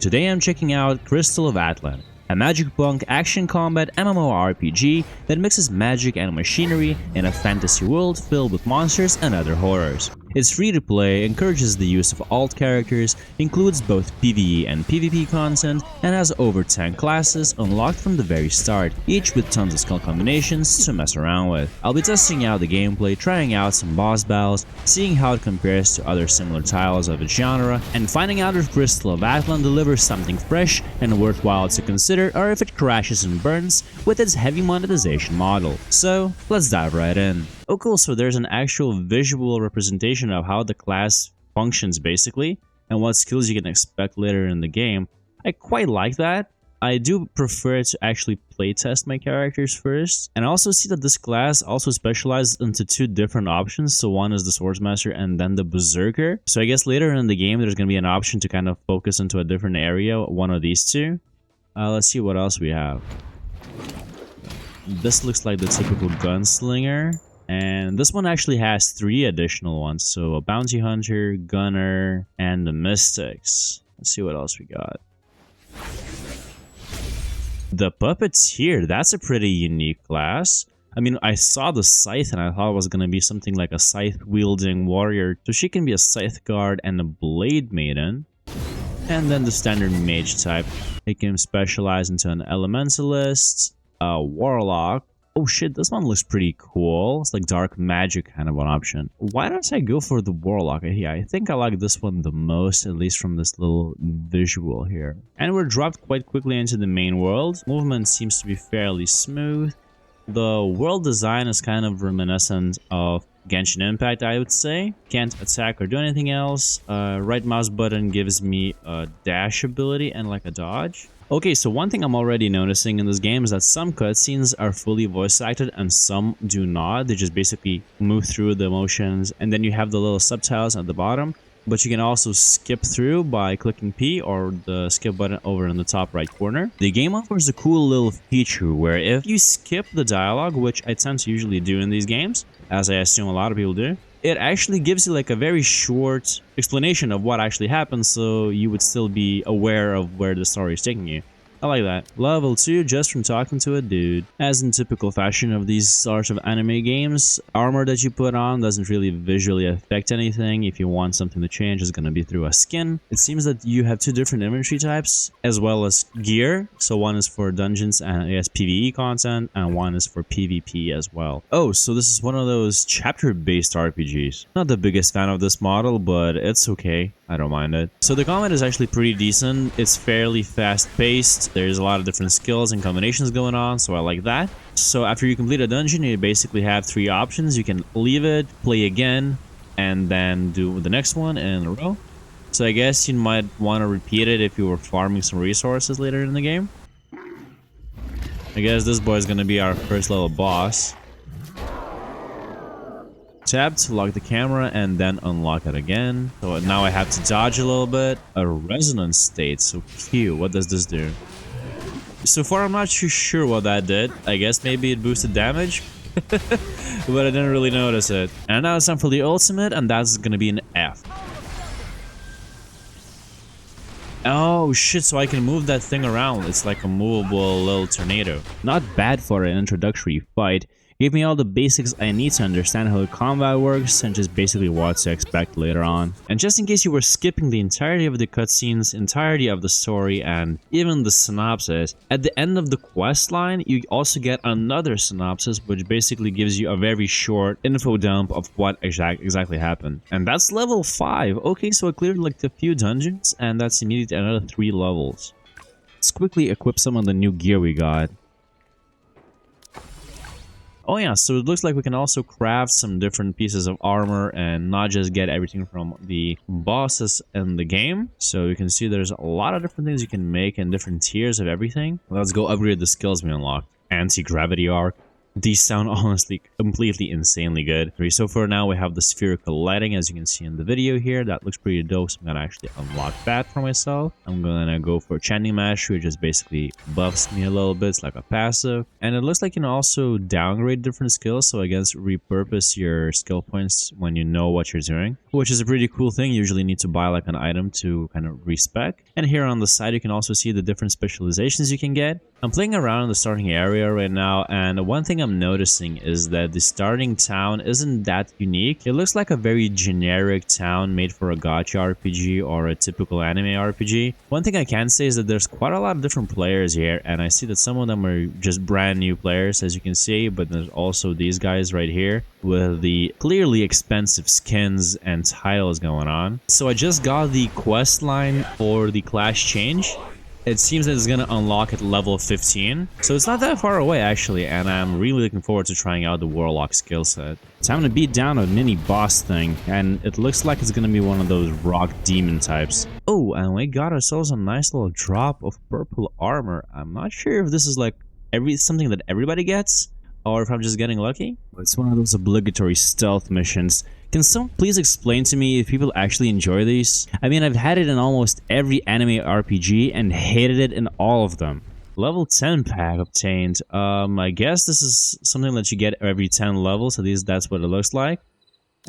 Today I'm checking out Crystal of Atlan, a magic punk action combat MMORPG that mixes magic and machinery in a fantasy world filled with monsters and other horrors. It's free to play, encourages the use of alt characters, includes both PvE and PvP content, and has over 10 classes unlocked from the very start, each with tons of skill combinations to mess around with. I'll be testing out the gameplay, trying out some boss battles, seeing how it compares to other similar titles of its genre, and finding out if Crystal of Atlan delivers something fresh and worthwhile to consider, or if it crashes and burns with its heavy monetization model. So, let's dive right in. Oh cool, so there's an actual visual representation of how the class functions basically, and what skills you can expect later in the game. I quite like that. I do prefer to actually playtest my characters first, and I also see that this class also specializes into two different options. So one is the Swordsmaster and then the Berserker. So I guess later in the game there's going to be an option to kind of focus into a different area, one of these two. Let's see what else we have. This looks like the typical gunslinger. And this one actually has 3 additional ones, so a bounty hunter, gunner, and the mystics. Let's see what else we got. The puppeteer, that's a pretty unique class. I mean, I saw the scythe and I thought it was going to be something like a scythe-wielding warrior. So she can be a scythe guard and a blade maiden. And then the standard mage type. It can specialize into an elementalist, a warlock. Oh shit, this one looks pretty cool. It's like dark magic kind of an option. Why don't I go for the warlock? Yeah, I think I like this one the most, at least from this little visual here. And we're dropped quite quickly into the main world. Movement seems to be fairly smooth. The world design is kind of reminiscent of Genshin Impact, I would say. Can't attack or do anything else. Right mouse button gives me a dash ability and like a dodge. Okay, so one thing I'm already noticing in this game is that some cutscenes are fully voice acted and some do not. They just basically move through the motions, and then you have the little subtitles at the bottom. But you can also skip through by clicking P or the skip button over in the top right corner. The game offers a cool little feature where if you skip the dialogue, which I tend to usually do in these games, as I assume a lot of people do, it actually gives you like a very short explanation of what actually happened, so you would still be aware of where the story is taking you. I like that. Level 2 just from talking to a dude. As in typical fashion of these sorts of anime games, armor that you put on doesn't really visually affect anything. If you want something to change, it's gonna be through a skin. It seems that you have 2 different inventory types, as well as gear. So one is for dungeons and I guess PvE content, and one is for PvP as well. Oh, so this is one of those chapter-based RPGs. Not the biggest fan of this model, but it's okay. I don't mind it. So the combat is actually pretty decent. It's fairly fast-paced. There's a lot of different skills and combinations going on, so I like that. So after you complete a dungeon, you basically have 3 options. You can leave it, play again, and then do the next one in a row. So I guess you might want to repeat it if you were farming some resources later in the game. I guess this boy is going to be our first level boss. Tab to lock the camera and then unlock it again. So now I have to dodge a little bit. A resonance state, so Q, what does this do? So far I'm not too sure what that did. I guess maybe it boosted damage, but I didn't really notice it. And now it's time for the ultimate, and that's gonna be an F. Oh shit, so I can move that thing around. It's like a movable little tornado. Not bad for an introductory fight. Gave me all the basics I need to understand how the combat works and just basically what to expect later on. And just in case you were skipping the entirety of the cutscenes, entirety of the story, and even the synopsis, at the end of the quest line, you also get another synopsis which basically gives you a very short info dump of what exactly happened. And that's level 5. Okay, so I cleared like a few dungeons, and that's immediately another 3 levels. Let's quickly equip some of the new gear we got. Oh yeah, so it looks like we can also craft some different pieces of armor and not just get everything from the bosses in the game. So you can see there's a lot of different things you can make and different tiers of everything. Let's go upgrade the skills we unlocked. Anti-gravity arc. These sound honestly completely insanely good. So for now, we have the spherical lighting, as you can see in the video here. That looks pretty dope, so I'm gonna actually unlock that for myself. I'm gonna go for Chanting Mastery, which just basically buffs me a little bit. It's like a passive. And it looks like you can also downgrade different skills, so I guess repurpose your skill points when you know what you're doing, which is a pretty cool thing. You usually need to buy like an item to kind of respec. And here on the side, you can also see the different specializations you can get. I'm playing around in the starting area right now, and one thing I'm noticing is that the starting town isn't that unique. It looks like a very generic town made for a gacha RPG or a typical anime RPG. One thing I can say is that there's quite a lot of different players here, and I see that some of them are just brand new players, as you can see, but there's also these guys right here with the clearly expensive skins and titles going on. So I just got the quest line for the class change. It seems that it's gonna unlock at level 15, so it's not that far away actually, and I'm really looking forward to trying out the Warlock skill set. Time to beat down a mini boss thing, and it looks like it's gonna be one of those rock demon types. Oh, and we got ourselves a nice little drop of purple armor. I'm not sure if this is like something that everybody gets, or if I'm just getting lucky. It's one of those obligatory stealth missions. Can someone please explain to me if people actually enjoy these? I mean, I've had it in almost every anime RPG and hated it in all of them. Level 10 pack obtained. I guess this is something that you get every 10 levels, at least that's what it looks like.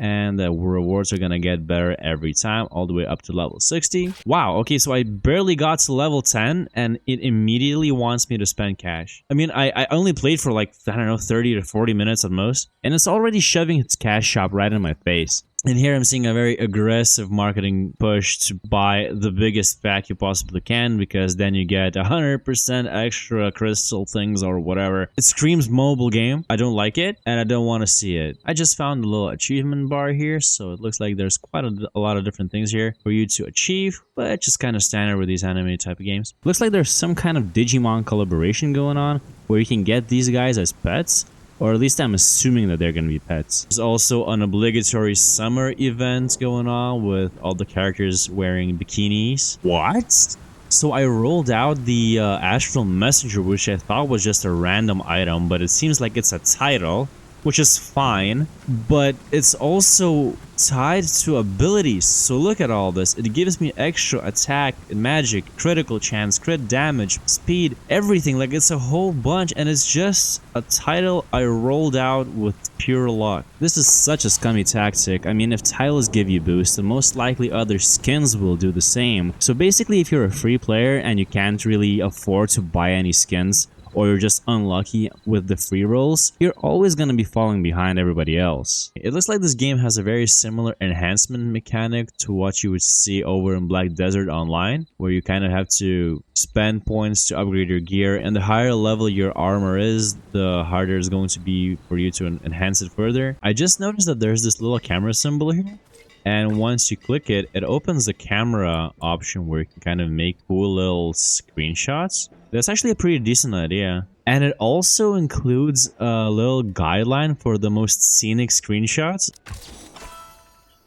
And the rewards are gonna get better every time, all the way up to level 60. Wow, okay, so I barely got to level 10, and it immediately wants me to spend cash. I mean, I only played for like, I don't know, 30 to 40 minutes at most, and it's already shoving its cash shop right in my face. And here I'm seeing a very aggressive marketing push to buy the biggest pack you possibly can, because then you get 100% extra crystal things or whatever. It screams mobile game. I don't like it, and I don't want to see it. I just found a little achievement bar here, so it looks like there's quite a lot of different things here for you to achieve, but it's just kind of standard with these anime type of games. Looks like there's some kind of Digimon collaboration going on, where you can get these guys as pets. Or at least I'm assuming that they're going to be pets. There's also an obligatory summer event going on with all the characters wearing bikinis. What? So I rolled out the Astral Messenger, which I thought was just a random item, but it seems like it's a title, which is fine, but it's also tied to abilities. So look at all this. It gives me extra attack, magic, critical chance, crit damage, speed, everything. Like, it's a whole bunch, and it's just a title I rolled out with pure luck. This is such a scummy tactic. I mean, if titles give you boost, then most likely other skins will do the same. So basically, if you're a free player and you can't really afford to buy any skins, or you're just unlucky with the free rolls, you're always going to be falling behind everybody else. It looks like this game has a very similar enhancement mechanic to what you would see over in Black Desert Online, where you kind of have to spend points to upgrade your gear, and the higher level your armor is, the harder it's going to be for you to enhance it further. I just noticed that there's this little camera symbol here, and once you click it, it opens the camera option where you can kind of make cool little screenshots. That's actually a pretty decent idea. And it also includes a little guideline for the most scenic screenshots.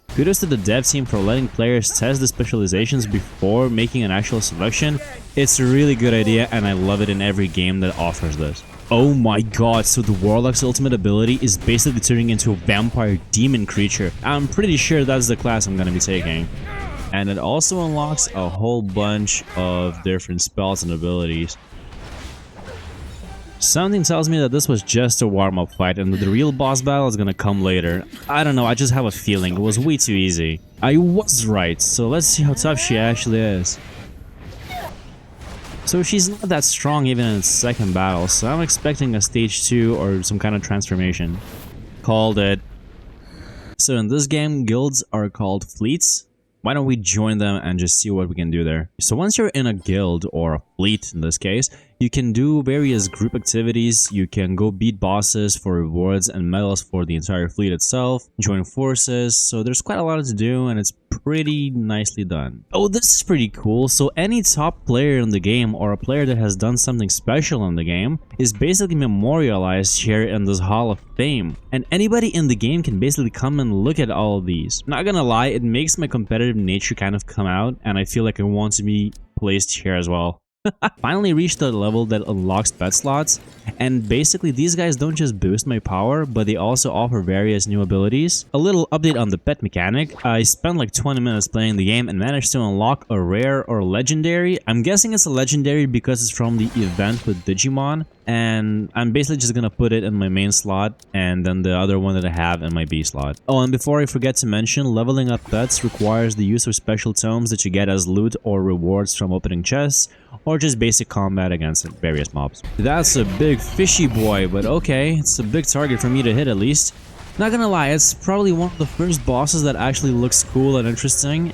Kudos to the dev team for letting players test the specializations before making an actual selection. It's a really good idea, and I love it in every game that offers this. Oh my god, so the Warlock's ultimate ability is basically turning into a vampire demon creature. I'm pretty sure that's the class I'm gonna be taking. And it also unlocks a whole bunch of different spells and abilities. Something tells me that this was just a warm-up fight and that the real boss battle is gonna come later. I don't know, I just have a feeling. It was way too easy. I was right, so let's see how tough she actually is. So she's not that strong even in its second battle, so I'm expecting a stage 2 or some kind of transformation. Called it. So in this game, guilds are called fleets. Why don't we join them and just see what we can do there? So once you're in a guild, or a fleet in this case, you can do various group activities. You can go beat bosses for rewards and medals for the entire fleet itself, join forces, so there's quite a lot to do, and it's pretty nicely done. Oh, this is pretty cool. So any top player in the game, or a player that has done something special in the game, is basically memorialized here in this Hall of Fame. And anybody in the game can basically come and look at all of these. Not gonna lie, it makes my competitive nature kind of come out, and I feel like I want to be placed here as well. Finally reached the level that unlocks pet slots, and basically these guys don't just boost my power, but they also offer various new abilities. A little update on the pet mechanic: I spent like 20 minutes playing the game and managed to unlock a rare or legendary. I'm guessing it's a legendary because it's from the event with Digimon, and I'm basically just gonna put it in my main slot and then the other one that I have in my B slot. Oh, and before I forget to mention, leveling up pets requires the use of special tomes that you get as loot or rewards from opening chests, or just basic combat against various mobs. That's a big fishy boy, but okay, it's a big target for me to hit at least. Not gonna lie, it's probably one of the first bosses that actually looks cool and interesting.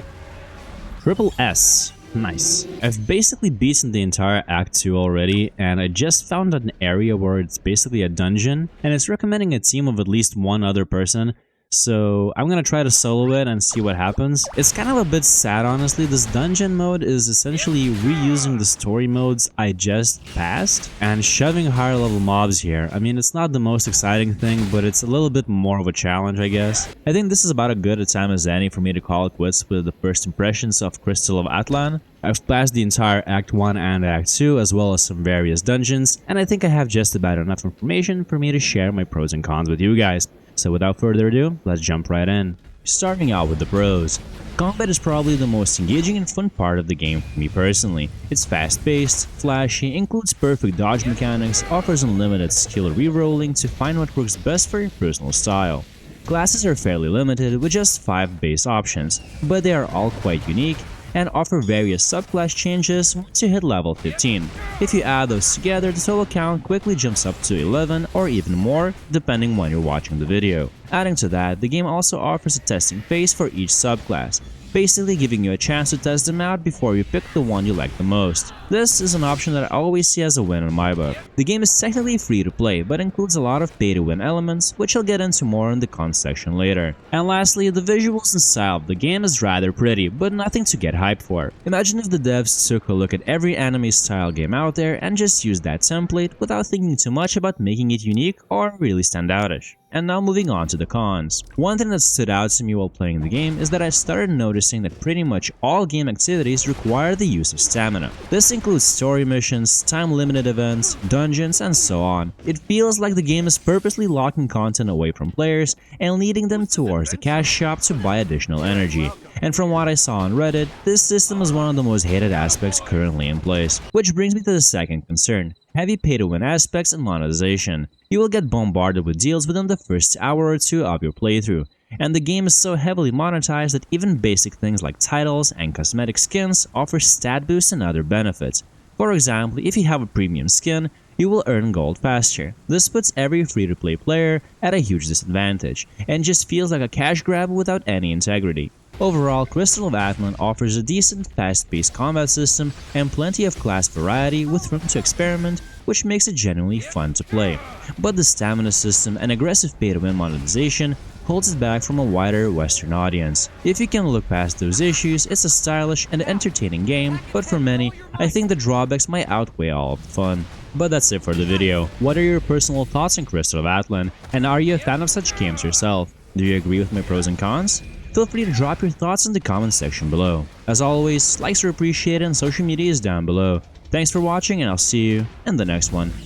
Triple S. Nice. I've basically beaten the entire Act 2 already, and I just found an area where it's basically a dungeon, and it's recommending a team of at least one other person. So I'm gonna try to solo it and see what happens. It's kind of a bit sad, honestly. This dungeon mode is essentially reusing the story modes I just passed and shoving higher level mobs here. I mean, it's not the most exciting thing, but it's a little bit more of a challenge, I guess. I think this is about as good a time as any for me to call it quits with the first impressions of Crystal of Atlan. I've passed the entire Act 1 and Act 2, as well as some various dungeons, and I think I have just about enough information for me to share my pros and cons with you guys. So without further ado, let's jump right in. Starting out with the pros. Combat is probably the most engaging and fun part of the game for me personally. It's fast-paced, flashy, includes perfect dodge mechanics, offers unlimited skill rerolling to find what works best for your personal style. Classes are fairly limited with just 5 base options, but they are all quite unique and offer various subclass changes once you hit level 15. If you add those together, the total count quickly jumps up to 11 or even more, depending when you're watching the video. Adding to that, the game also offers a testing phase for each subclass, basically giving you a chance to test them out before you pick the one you like the most. This is an option that I always see as a win in my book. The game is technically free to play, but includes a lot of pay-to-win elements, which I'll get into more in the cons section later. And lastly, the visuals and style of the game is rather pretty, but nothing to get hyped for. Imagine if the devs took a look at every anime-style game out there and just used that template without thinking too much about making it unique or really standoutish. And now moving on to the cons. One thing that stood out to me while playing the game is that I started noticing that pretty much all game activities require the use of stamina. This includes story missions, time-limited events, dungeons, and so on. It feels like the game is purposely locking content away from players and leading them towards the cash shop to buy additional energy. And from what I saw on Reddit, this system is one of the most hated aspects currently in place. Which brings me to the second concern: heavy pay-to-win aspects and monetization. You will get bombarded with deals within the first hour or two of your playthrough, and the game is so heavily monetized that even basic things like titles and cosmetic skins offer stat boosts and other benefits. For example, if you have a premium skin, you will earn gold faster. This puts every free-to-play player at a huge disadvantage, and just feels like a cash grab without any integrity. Overall, Crystal of Atlan offers a decent, fast-paced combat system and plenty of class variety with room to experiment, which makes it genuinely fun to play. But the stamina system and aggressive pay-to-win monetization holds it back from a wider Western audience. If you can look past those issues, it's a stylish and entertaining game, but for many, I think the drawbacks might outweigh all of the fun. But that's it for the video. What are your personal thoughts on Crystal of Atlan, and are you a fan of such games yourself? Do you agree with my pros and cons? Feel free to drop your thoughts in the comment section below. As always, likes are appreciated and social media is down below. Thanks for watching, and I'll see you in the next one.